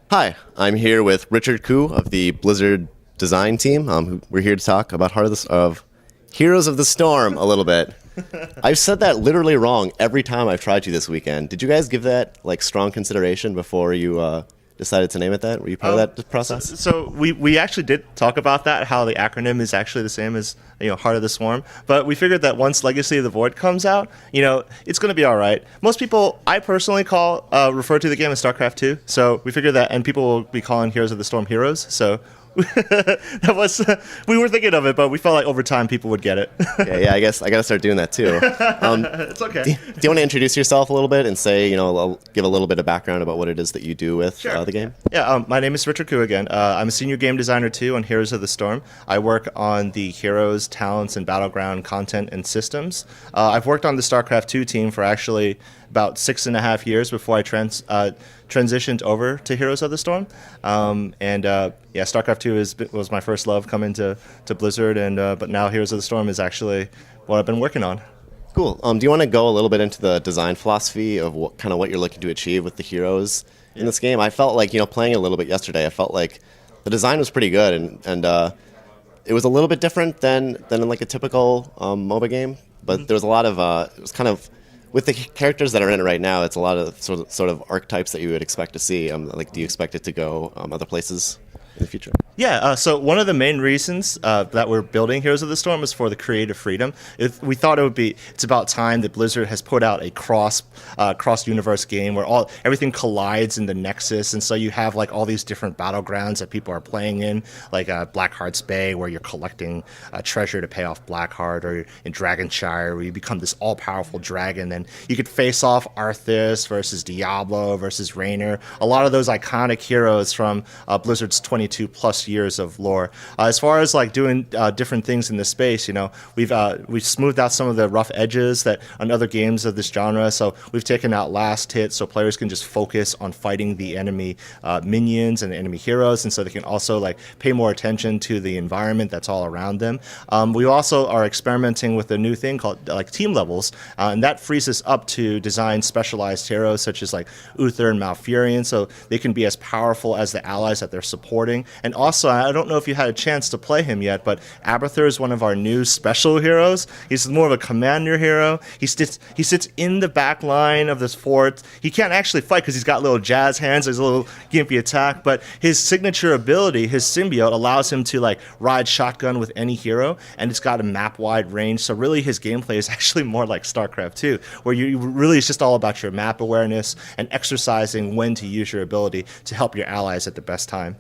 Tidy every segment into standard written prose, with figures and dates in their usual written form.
Hi, I'm here with Richard Khoo of the Blizzard design team. We're here to talk about Heroes of the Storm a little bit. I've said that literally wrong every time I've tried to this weekend. Did you guys give that strong consideration before you decided to name it that? Were you part of that process? So we actually did talk about that, how the acronym is actually the same as Heart of the Swarm. But we figured that once Legacy of the Void comes out, it's going to be all right. Most people, I personally refer to the game as StarCraft 2. So we figured that, and people will be calling Heroes of the Storm Heroes. So we were thinking of it, but we felt like over time people would get it. Yeah, I guess I got to start doing that too. It's okay. Do you want to introduce yourself a little bit and say, give a little bit of background about what it is that you do with the game? Yeah, my name is Richard Khoo again. I'm a senior game designer too on Heroes of the Storm. I work on the heroes, talents, and battleground content and systems. I've worked on the StarCraft 2 team for actually about 6.5 years before I transitioned over to Heroes of the Storm. StarCraft 2 was my first love coming to Blizzard, but now Heroes of the Storm is actually what I've been working on. Cool. Do you want to go a little bit into the design philosophy of what you're looking to achieve with the heroes in this game? I felt like, playing it a little bit yesterday, I felt like the design was pretty good, and it was a little bit different than in like a typical MOBA game, but there was a lot of it was kind of, with the characters that are in it right now, it's a lot of sort of archetypes that you would expect to see. Do you expect it to go other places in the future? Yeah, so one of the main reasons that we're building Heroes of the Storm is for the creative freedom. We thought it's about time that Blizzard has put out a cross-universe game where everything collides in the Nexus, and so you have like all these different battlegrounds that people are playing in, like Blackheart's Bay, where you're collecting treasure to pay off Blackheart, or in Dragonshire, where you become this all-powerful dragon, and you could face off Arthas versus Diablo versus Raynor, a lot of those iconic heroes from Blizzard's 22 plus years of lore. As far as like doing different things in this space, we've smoothed out some of the rough edges that on other games of this genre. So we've taken out last hit, so players can just focus on fighting the enemy minions and the enemy heroes, and so they can also like pay more attention to the environment that's all around them. We also are experimenting with a new thing called like team levels, and that frees us up to design specialized heroes such as like Uther and Malfurion, so they can be as powerful as the allies that they're supporting. And also, I don't know if you had a chance to play him yet, but Abathur is one of our new special heroes. He's more of a commander hero. He sits in the back line of this fort. He can't actually fight because he's got little jazz hands. There's a little gimpy attack, but his signature ability, his symbiote, allows him to like ride shotgun with any hero, and it's got a map-wide range. So really, his gameplay is actually more like StarCraft 2, where it's just all about your map awareness and exercising when to use your ability to help your allies at the best time.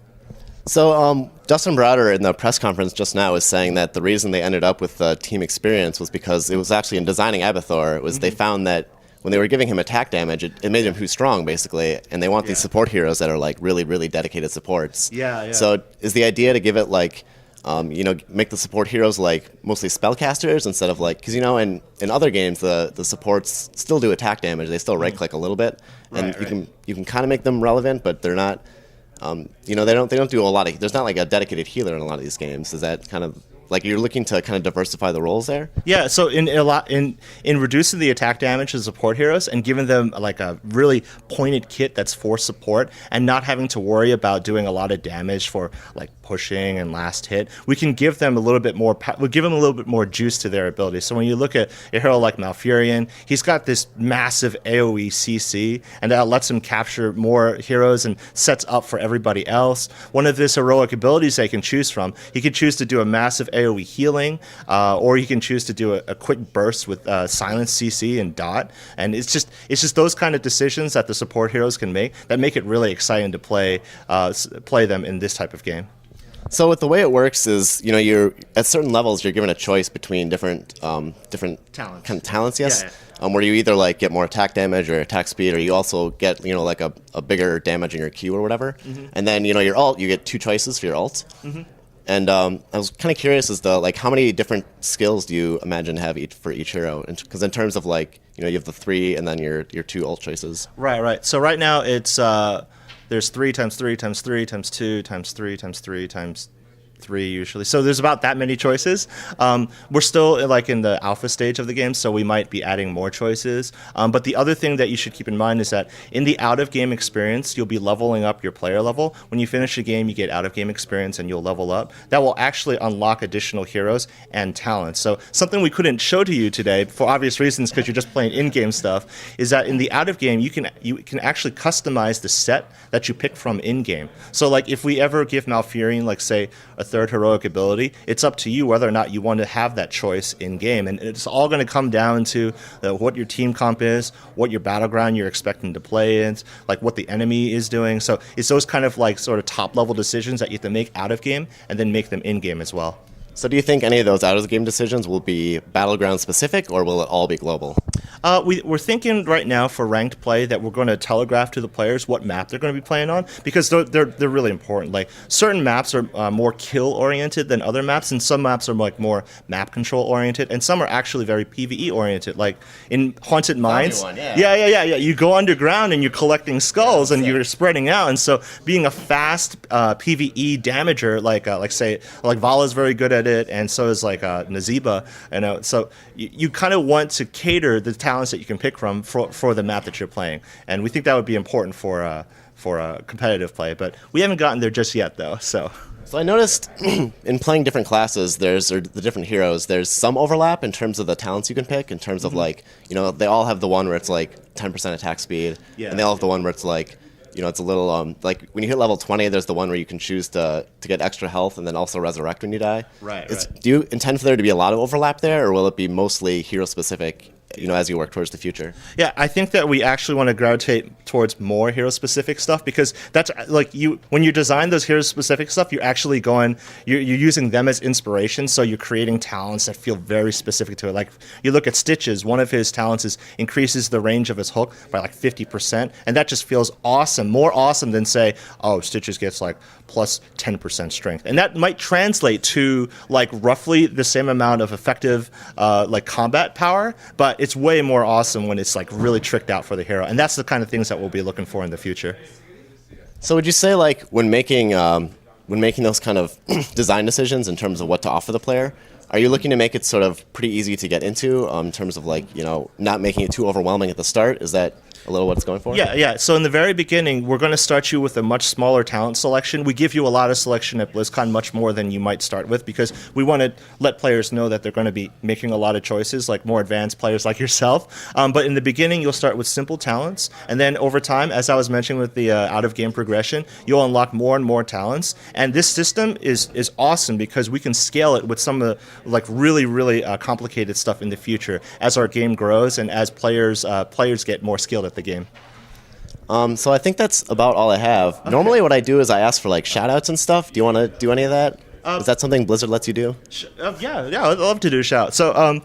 So Justin Browder in the press conference just now was saying that the reason they ended up with the team experience was because it was actually in designing Abathur, they found that when they were giving him attack damage, it made him too strong, basically, and they want these support heroes that are like really, really dedicated supports. Yeah. So is the idea to give it like, make the support heroes like mostly spellcasters instead of like, because in other games the supports still do attack damage, they still right click a little bit, and you can kind of make them relevant, but they're not. They don't do a lot of. There's not like a dedicated healer in a lot of these games. Is that kind of like you're looking to kind of diversify the roles there? Yeah. So in reducing the attack damage to support heroes and giving them like a really pointed kit that's for support, and not having to worry about doing a lot of damage for like pushing and last hit, we can give them a little bit more. We'll give them a little bit more juice to their abilities. So when you look at a hero like Malfurion, he's got this massive AOE CC, and that lets him capture more heroes and sets up for everybody else. One of his heroic abilities they can choose from, he could choose to do a massive AOE healing, or he can choose to do a quick burst with silence CC and dot. And it's just those kind of decisions that the support heroes can make that make it really exciting to play them in this type of game. So with the way it works is, you're at certain levels you're given a choice between different talents. Kind of talents, yes. Yeah. Where you either like get more attack damage or attack speed, or you also get like a bigger damage in your Q or whatever. Mm-hmm. And then your ult, you get 2 choices for your ult. Mm-hmm. And I was kind of curious as to like how many different skills do you imagine have for each hero? Because in terms of like you have the 3 and then your 2 ult choices. Right. So right now it's there's 3 times 3 times 3 times 2 times 3 times 3 times 3 usually. So there's about that many choices. We're still like in the alpha stage of the game, so we might be adding more choices. But the other thing that you should keep in mind is that in the out-of-game experience, you'll be leveling up your player level. When you finish a game, you get out-of-game experience and you'll level up. That will actually unlock additional heroes and talents. So something we couldn't show to you today, for obvious reasons because you're just playing in-game stuff, is that in the out-of-game, you can actually customize the set that you pick from in-game. So like if we ever give Malfurion, like say, a third heroic ability, it's up to you whether or not you want to have that choice in-game. And it's all going to come down to what your team comp is, what your battleground you're expecting to play in, like what the enemy is doing. So it's those kind of like sort of top-level decisions that you have to make out-of-game and then make them in-game as well. So do you think any of those out-of-game decisions will be battleground specific, or will it all be global? We're thinking right now for ranked play that we're going to telegraph to the players what map they're going to be playing on, because they're really important. Like certain maps are more kill oriented than other maps, and some maps are like more map control oriented, and some are actually very PvE oriented. Like in Haunted Mines, yeah. You go underground and you're collecting skulls and you're spreading out, and so being a fast PvE damager, like say Vala's very good at it, and so is like Nazeeba. So you kind of want to cater the talents that you can pick from for the map that you're playing, and we think that would be important for competitive play. But we haven't gotten there just yet, though. So I noticed in playing different classes, or the different heroes, there's some overlap in terms of the talents you can pick. In terms of like, they all have the one where it's like 10% attack speed, and they all have the one where it's like, it's a little like when you hit level 20, there's the one where you can choose to get extra health and then also resurrect when you die. Right. Do you intend for there to be a lot of overlap there, or will it be mostly hero specific? As you work towards the future. Yeah, I think that we actually want to gravitate towards more hero-specific stuff, because that's like when you design those hero-specific stuff, you're actually you're using them as inspiration, so you're creating talents that feel very specific to it. Like you look at Stitches, one of his talents is increases the range of his hook by like 50%, and that just feels awesome, more awesome than say, oh, Stitches gets like plus 10% strength. And that might translate to like roughly the same amount of effective like combat power, but it's way more awesome when it's like really tricked out for the hero. And that's the kind of things that we'll be looking for in the future. So would you say like when making those kind of design decisions in terms of what to offer the player, are you looking to make it sort of pretty easy to get into in terms of like, not making it too overwhelming at the start? Is that a little what it's going for? Yeah. So in the very beginning, we're going to start you with a much smaller talent selection. We give you a lot of selection at Blizzcon, much more than you might start with, because we want to let players know that they're going to be making a lot of choices, like more advanced players like yourself. But in the beginning, you'll start with simple talents, and then over time, as I was mentioning with the out-of-game progression, you'll unlock more and more talents. And this system is awesome because we can scale it with some of the like really complicated stuff in the future as our game grows and as players get more skilled at the game. So I think that's about all I have. Okay. Normally what I do is I ask for like shout-outs and stuff. Do you want to do any of that? Is that something Blizzard lets you do? Yeah, I'd love to do a shout. So,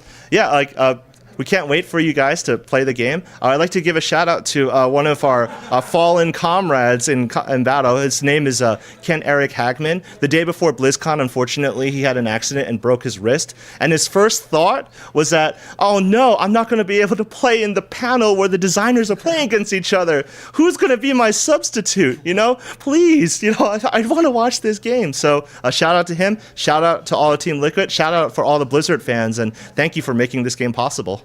we can't wait for you guys to play the game. I'd like to give a shout out to one of our fallen comrades in battle. His name is Ken Eric Hagman. The day before BlizzCon, unfortunately, he had an accident and broke his wrist. And his first thought was that, oh no, I'm not going to be able to play in the panel where the designers are playing against each other. Who's going to be my substitute? Please, I want to watch this game. So a shout out to him. Shout out to all of Team Liquid. Shout out for all the Blizzard fans. And thank you for making this game possible.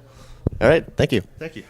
All right. Thank you. Thank you.